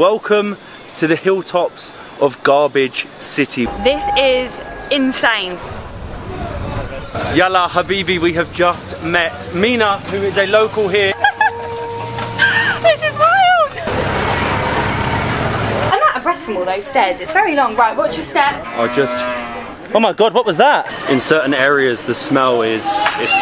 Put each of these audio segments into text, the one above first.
Welcome to the hilltops of Garbage City. This is insane. Yalla Habibi, we have just met Mina, who is a local here. This is wild! I'm out of breath from all those stairs, it's very long. Right, watch your step. Oh my god, what was that? In certain areas the smell is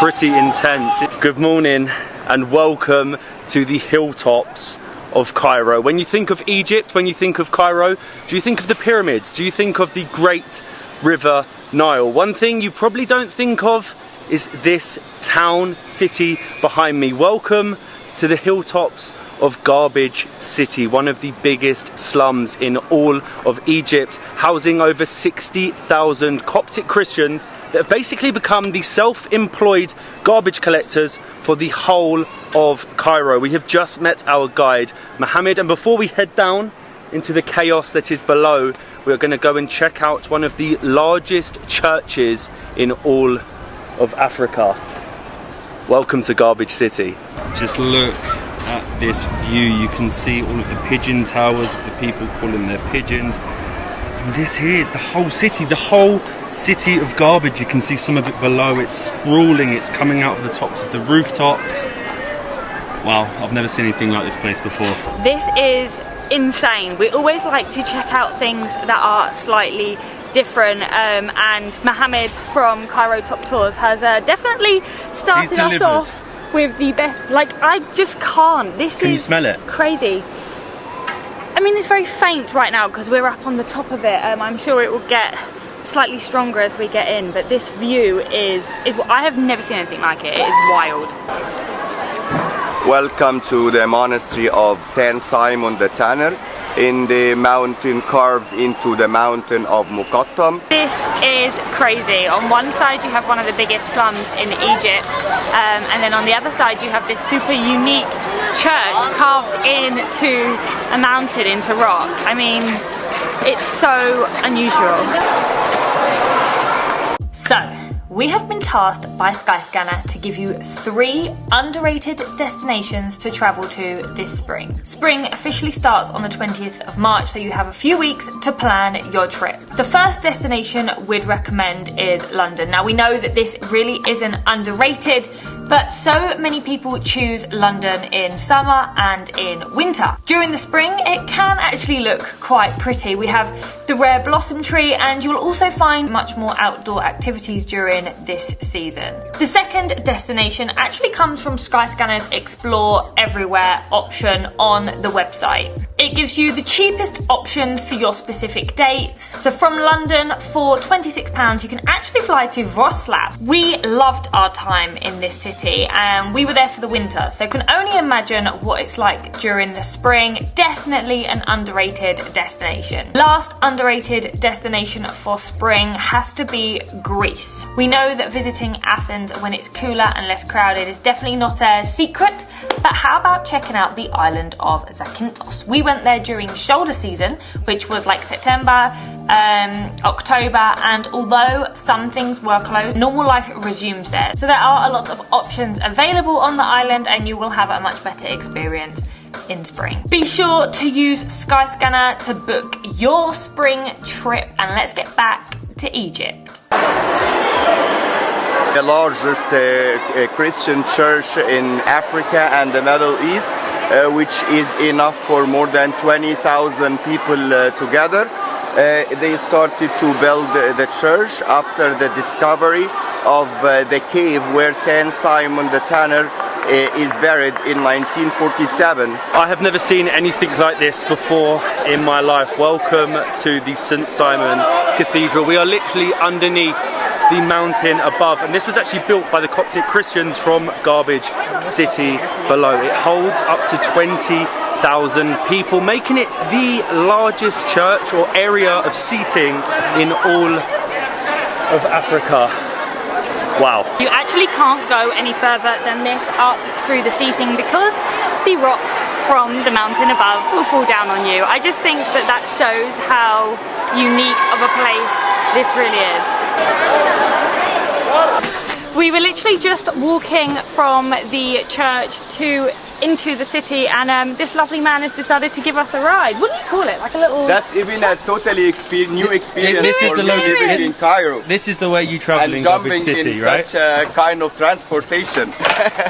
pretty intense. Good morning and welcome to the hilltops of Cairo. When you think of Egypt, when you think of Cairo, do you think of the pyramids? Do you think of the great river Nile? One thing you probably don't think of is this town, city behind me. Welcome to the hilltops of Garbage City, one of the biggest slums in all of Egypt, housing over 60,000 Coptic Christians that have basically become the self-employed garbage collectors for the whole of Cairo. We have just met our guide, Mohammed, and before we head down into the chaos that is below, we're going to go and check out one of the largest churches in all of Africa. Welcome to Garbage City. Just look at this view. You can see all of the pigeon towers of the people calling their pigeons. And this here is the whole city of garbage. You can see some of it below. It's sprawling, it's coming out of the tops of the rooftops. Wow, I've never seen anything like this place before. This is insane. We always like to check out things that are slightly different, and Mohammed from Cairo Top Tours has definitely started us off with the best. Like, I just can't. Can you smell it? Crazy. I mean, it's very faint right now because we're up on the top of it. I'm sure it will get slightly stronger as we get in, but this view is what I have never seen anything like it. It is wild. Welcome to the monastery of Saint Simon the Tanner in the mountain carved into the mountain of Muqattam. This is crazy. On one side you have one of the biggest slums in Egypt, and then on the other side you have this super unique church carved into a mountain, into rock. I mean, it's so unusual. So, we have been tasked by Skyscanner to give you 3 underrated destinations to travel to this spring. Spring officially starts on the 20th of March, so you have a few weeks to plan your trip. The first destination we'd recommend is London. Now, we know that this really isn't underrated, but so many people choose London in summer and in winter. During the spring, it can actually look quite pretty. We have the rare blossom tree, and you'll also find much more outdoor activities during this season. The second destination actually comes from Skyscanner's Explore Everywhere option on the website. It gives you the cheapest options for your specific dates. So from London, for £26, you can actually fly to Wrocław. We loved our time in this city, and we were there for the winter, so can only imagine what it's like during the spring. Definitely an underrated destination. Last underrated destination for spring has to be Greece. We know that visiting Athens when it's cooler and less crowded is definitely not a secret, but how about checking out the island of Zakynthos? We went there during shoulder season, which was like September, October, and although some things were closed, normal life resumes there. So there are a lot of options available on the island, and you will have a much better experience in spring. Be sure to use Skyscanner to book your spring trip, and let's get back to Egypt. The largest Christian church in Africa and the Middle East, which is enough for more than 20,000 people together. They started to build the church after the discovery of the cave where Saint Simon the Tanner is buried in 1947. I have never seen anything like this before in my life. Welcome to the St. Simon Cathedral. We are literally underneath the mountain above, and this was actually built by the Coptic Christians from Garbage City below. It holds up to 20,000 people, making it the largest church or area of seating in all of Africa. Wow. You actually can't go any further than this up through the seating because the rocks from the mountain above will fall down on you. I just think that that shows how unique of a place this really is. We were literally just walking from the church to into the city, and this lovely man has decided to give us a ride. What do you call it? Like a little... That's even a totally new experience This is for the me local- living in Cairo. This is the way you travel And in jumping Garbage City, in right? such a kind of transportation.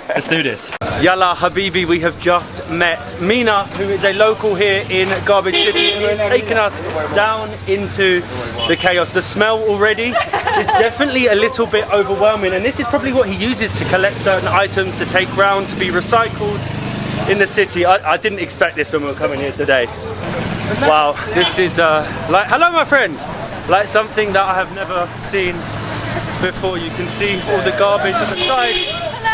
Let's do this. Yalla Habibi, we have just met Mina, who is a local here in Garbage City, and he's taken us down into the chaos. The smell already is definitely a little bit overwhelming, and this is probably what he uses to collect certain items to take round to be recycled in the city. I didn't expect this when we were coming here today. Wow, this is like, hello my friend, like something that I have never seen before. You can see all the garbage on the side.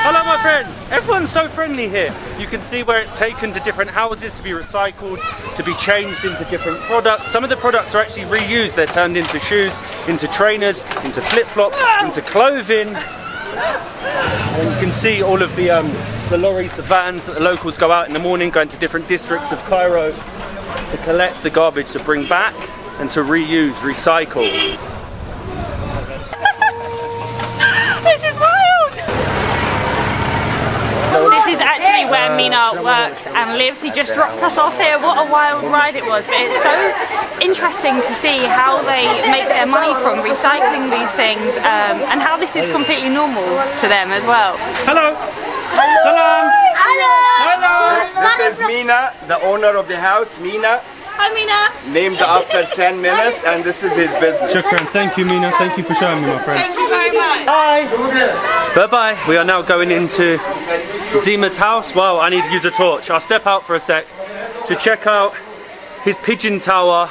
Hello my friend, everyone's so friendly here. You can see where it's taken to different houses to be recycled, to be changed into different products. Some of the products are actually reused. They're turned into shoes, into trainers, into flip-flops, into clothing. And you can see all of the lorries, the vans that the locals go out in the morning, going to different districts of Cairo to collect the garbage to bring back and to reuse, recycle. This is wild! This is actually where Mina works and lives. He just dropped us off here. What a wild ride it was. But it's so interesting to see how they make their money from recycling these things, and how this is completely normal to them as well. Hello! Hello. Salam! Hello. This is Mina, the owner of the house, Mina, Hi Mina! named after San Menas, and this is his business. Shukran, thank you Mina, thank you for showing me my friend. Thank you very much. Bye! Bye bye, we are now going into Zima's house. Wow, I need to use a torch. I'll step out for a sec to check out his pigeon tower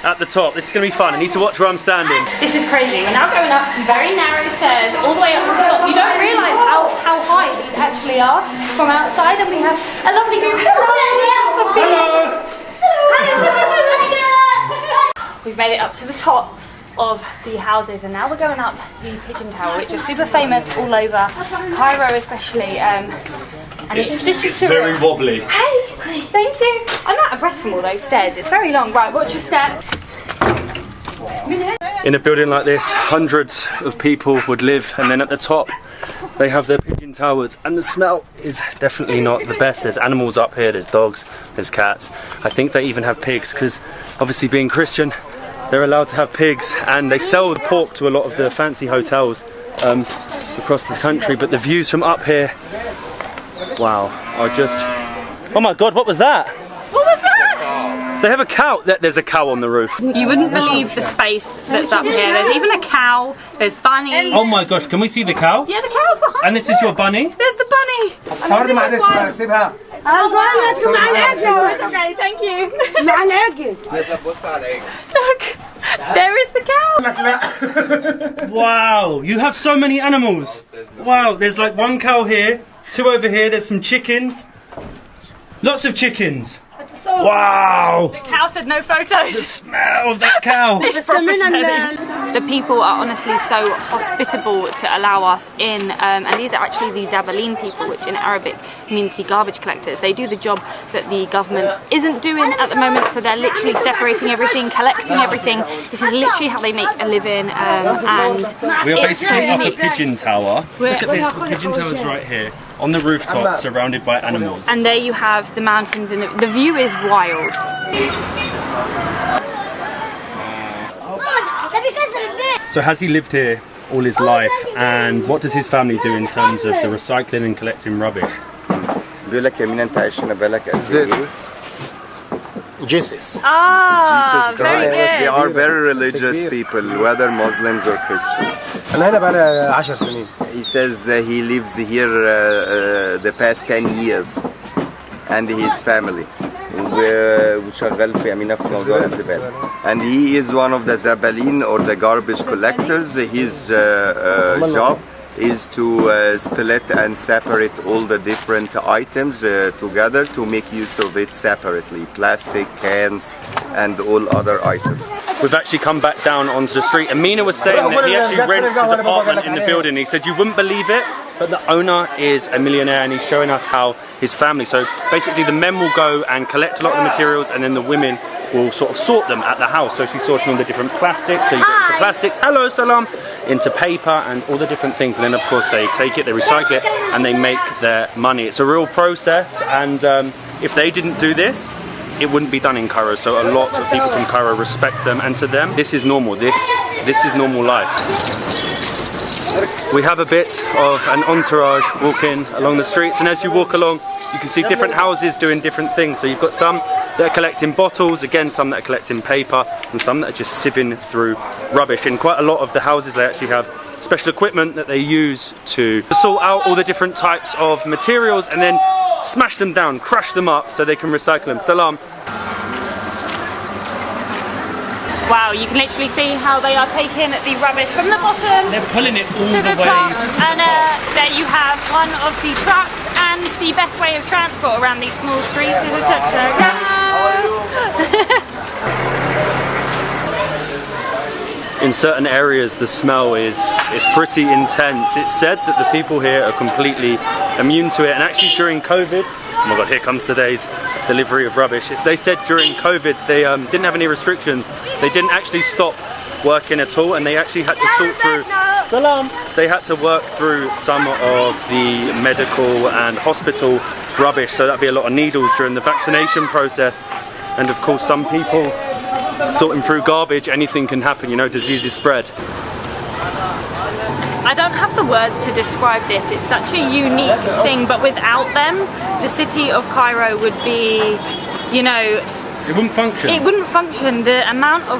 at the top. This is going to be fun. I need to watch where I'm standing. This is crazy. We're now going up some very narrow stairs all the way up to the top. You don't realise how high these actually are from outside, and we have a lovely group of people. We've made it up to the top of the houses, and now we're going up the pigeon tower, which is super famous all over Cairo, especially. And this is very surreal. wobbly. Hey, thank you. I'm out of breath from all those stairs. It's very long. Right, watch your step. In a building like this, hundreds of people would live, and then at the top they have their pigeon towers, and the smell is definitely not the best. There's animals up here, there's dogs, there's cats. I think they even have pigs, because obviously being Christian, they're allowed to have pigs, and they sell the pork to a lot of the fancy hotels across the country. But the views from up here, wow, are just... Oh my god, what was that? What was that? They have a cow. There's a cow on the roof. You wouldn't believe the space that's up here. There's even a cow, there's bunnies. Oh my gosh, can we see the cow? Yeah, the cow's behind And this is your bunny? There's the bunny. It's okay, thank you. Look, there is the cow. Wow, you have so many animals. Wow, there's like one cow here, two over here, there's some chickens. Lots of chickens. Wow! The cow said no photos. The smell of that cow. It's proper smelly. The people are honestly so hospitable to allow us in, and these are actually the Zabaleen people, which in Arabic means the garbage collectors. They do the job that the government isn't doing at the moment, so they're literally separating everything, collecting everything. This is literally how they make a living, and We are it's so basically up a unique. pigeon tower. Look at this, the pigeon tower's right here, on the rooftop, surrounded by animals. And there you have the mountains, and the view is wild. So has he lived here all his life, and what does his family do in terms of the recycling and collecting rubbish? بيقول لك يا مينا انت عايشنا بالك قد ايه؟ Jesus. Ah, Jesus very Christ. They good. are very religious people, whether Muslims or Christians. أنا هنا بقالي 10 سنين. He says he lives here the past 10 years, and his family. وشغال في أمينة في موضوع الزبالة. And he is one of the Zabaleen, or the garbage collectors. His job is to split and separate all the different items together to make use of it separately. Plastic, cans, and all other items. We've actually come back down onto the street. Amina was saying that he actually rents his apartment in the building. He said you wouldn't believe it, but the owner is a millionaire, and he's showing us how his family. So basically the men will go and collect a lot of the materials, and then the women will sort of sort them at the house. So she's sorting all the different plastics. So you get into plastics, hello Salam, into paper and all the different things. And then of course they take it, they recycle it, and they make their money. It's a real process, and if they didn't do this, it wouldn't be done in Cairo. So a lot of people from Cairo respect them, and to them, this is normal. This is normal life. We have a bit of an entourage walking along the streets, and as you walk along, you can see different houses doing different things. So you've got some that are collecting bottles, again some that are collecting paper, and some that are just sieving through rubbish. In quite a lot of the houses they actually have special equipment that they use to sort out all the different types of materials and then smash them down, crush them up so they can recycle them. Salam. Wow, you can literally see how they are taking the rubbish from the bottom. They're pulling it all to the way top, to and the top. there you have one of the trucks, and the best way of transport around these small streets is a tuk-tuk. In certain areas the smell is pretty intense. It's said that the people here are completely immune to it, and actually during COVID, oh my god, here comes today's delivery of rubbish. They said during COVID they didn't have any restrictions. They didn't actually stop working at all, and they actually had to sort through Salam. They had to work through some of the medical and hospital rubbish, so that'd be a lot of needles during the vaccination process. And of course some people sorting through garbage, anything can happen, you know, diseases spread. I don't have the words to describe this. It's such a unique thing, but without them, the city of Cairo would be, you know, It wouldn't function. It wouldn't function. The amount of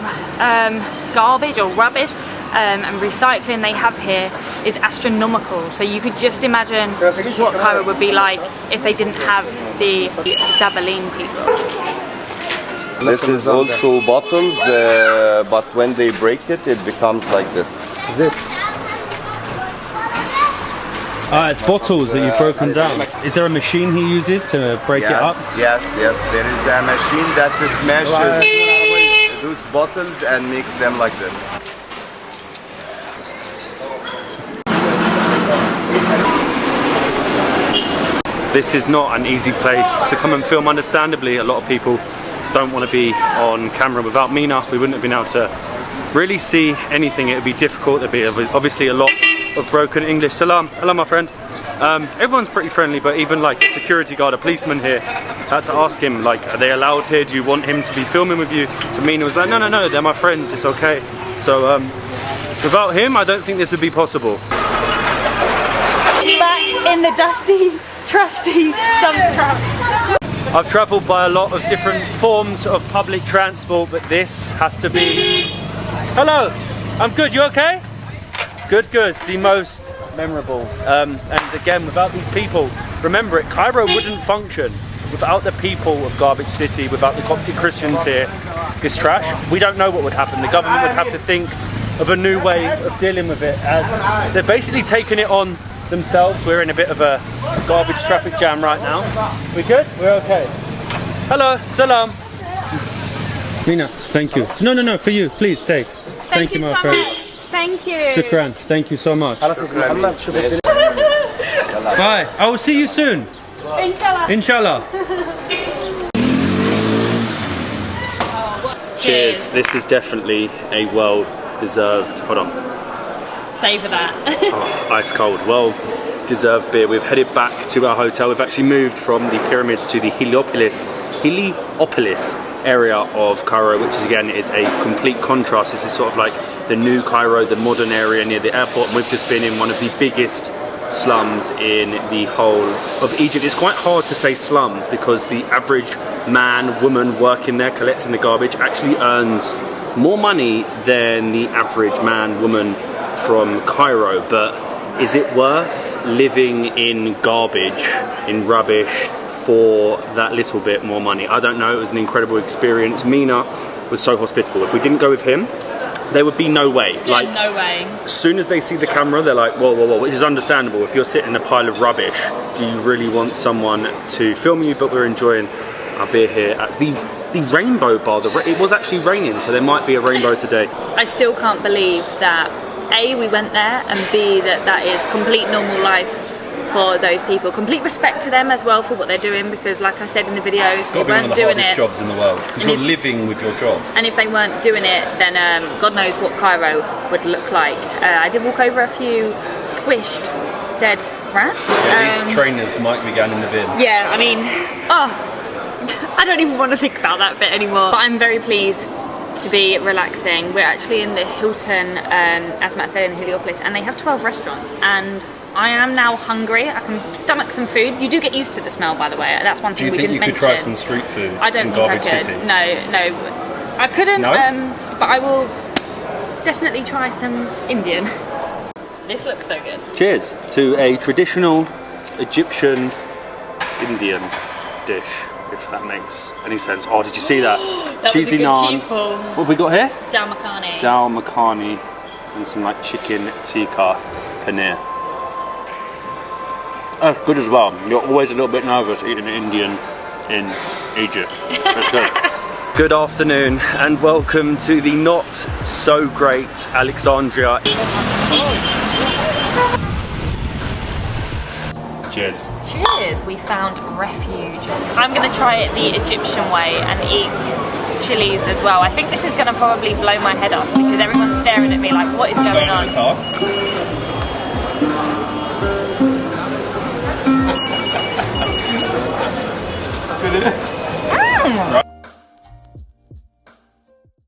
garbage or rubbish and recycling they have here is astronomical. So you could just imagine what Cairo would be like if they didn't have the Zabaleen people. This is also bottles, but when they break it, it becomes like this. Ah, it's bottles that you've broken down. Is there a machine he uses to break it up? Yes. There is a machine that smashes those bottles and makes them like this. This is not an easy place to come and film, understandably. A lot of people don't want to be on camera. Without Mina, we wouldn't have been able to really see anything. It would be difficult. There'd be obviously a lot of broken English. Salam, hello my friend. Everyone's pretty friendly, but even like a security guard, a policeman here, had to ask him, like, are they allowed here? Do you want him to be filming with you? And Mina was like, no, they're my friends, it's okay. So without him, I don't think this would be possible. Back in the dusty, trusty dump truck. I've travelled by a lot of different forms of public transport, but this has to be... Hello, I'm good, you okay? Good, the most memorable. And again, without these people, remember it, Cairo wouldn't function without the people of Garbage City, without the Coptic Christians here. This trash, we don't know what would happen. The government would have to think of a new way of dealing with it, as they're basically taking it on themselves. We're in a bit of a garbage traffic jam right now. We good? We're okay. Hello, salam. Mina, thank you. No, for you, please take. Thank you, my so friend. much. Thank you. Shukran, thank you so much. Bye, I will see you soon. Inshallah. Cheers, this is definitely a well-deserved, hold on. Savour that. Oh, ice cold, well-deserved beer. We've headed back to our hotel. We've actually moved from the pyramids to the Heliopolis area of Cairo, which is again is a complete contrast. This is sort of like the new Cairo, the modern area near the airport, and we've just been in one of the biggest slums in the whole of Egypt. It's quite hard to say slums because the average man, woman working there collecting the garbage actually earns more money than the average man, woman from Cairo. But is it worth living in garbage, in rubbish, for that little bit more money? I don't know. It was an incredible experience. Mina was so hospitable. If we didn't go with him, there would be no way. Yeah, like, no way. As soon as they see the camera, they're like, whoa, which is understandable. If you're sitting in a pile of rubbish, do you really want someone to film you? But we're enjoying our beer here at the Rainbow Bar. It was actually raining, so there might be a rainbow today. I still can't believe that A, we went there, and B, that is complete normal life for those people. Complete respect to them as well for what they're doing, because like I said in the videos, they weren't doing it. Jobs in the world, because you're living with your job. And if they weren't doing it, then God knows what Cairo would look like. I did walk over a few squished dead rats. Yeah, these trainers might be going in the bin. Yeah, I mean, I don't even want to think about that bit anymore. But I'm very pleased to be relaxing. We're actually in the Hilton, as Matt said, in Heliopolis, and they have 12 restaurants, and I am now hungry. I can stomach some food. You do get used to the smell, by the way. That's one thing we didn't mention. Do you think you could try some street food? I don't think I could. City? No, I couldn't. No? But I will definitely try some Indian. This looks so good. Cheers to a traditional Egyptian Indian dish, if that makes any sense. Oh, did you see that? That Cheesy was a good naan. cheese ball. What have we got here? Dal makhani. Dal makhani and some like chicken tikka paneer. That's good as well. You're always a little bit nervous eating Indian in Egypt. That's good. Good afternoon and welcome to the not so great Alexandria. Cheers. Cheers, we found refuge. I'm going to try it the Egyptian way and eat chilies as well. I think this is going to probably blow my head off because everyone's staring at me like, what is going on? Right.